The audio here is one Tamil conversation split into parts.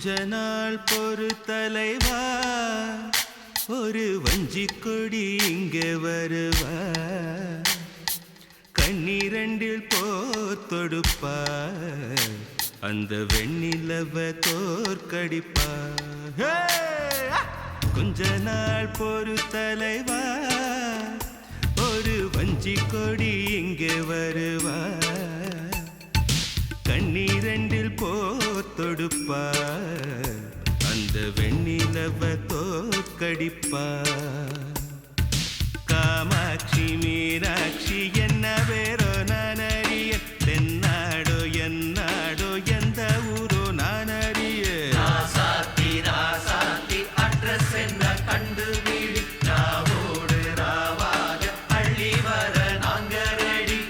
கொஞ்ச நாள் பொறு தலைவா, ஒரு வஞ்சி கொடி இங்கே வருவா, கண்ணீரண்டில் போத்தொடுப்பா, அந்த வெண்ணிலவ தோற்கடிப்பா. கொஞ்ச நாள் பொறு தலைவா, ஒரு வஞ்சி கொடி இங்கே வருவா, கண்ணீரண்டில் போத்தொடுப்பா, அந்த வெண்ணிலவ தோற்கடிப்பா. காமாட்சி மீனாட்சி என்ன வேறோ நான் அறிய, தென்னாடோ என்னாடோ எந்த ஊரோ நான் அறிய. ராசாத்தி ராசாத்தி அட்ரஸ் என்ன கண்டுபிடி, ராவோடு ராவாக அள்ளி வர நாங்க ரெடி.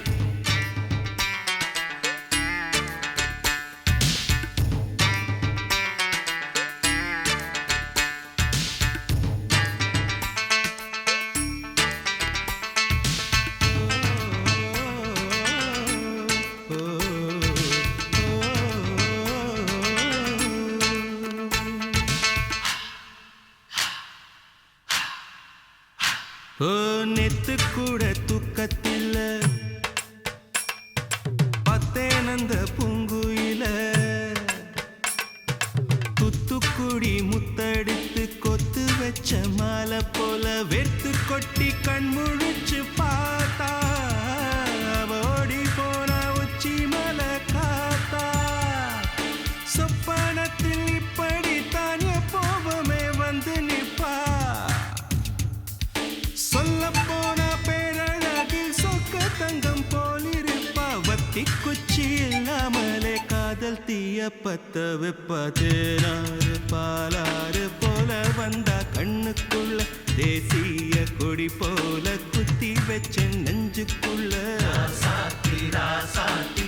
ஓ நெத்து கூட தூக்கத்தில்ல, பத்தேனந்த பூங்குயில, துத்துக்குடி முத்தடித்து கொத்து வச்ச மாலை போல வெத்து கொட்டி கண் முழிச்சு பார்த்தா, ஓடி போன உச்சி மலை காத்தா. சொப்பனத்தில் இப்படித்தான் எப்போவுமே வந்து நிப்பா, சொல்ல போன பேரழகில் சொக்க தங்கம் போலிருப்பா. வத்தி குச்சி இல்லாமலே காதல் தீய பத்த வெப்ப, தேனாறு பாலாறு போல வந்தா கண்ணுக்குள்ள, தேசிய கொடி போல குத்தி வச்ச நெஞ்சுக்குள்ள. ராசாத்தி ராசாத்தி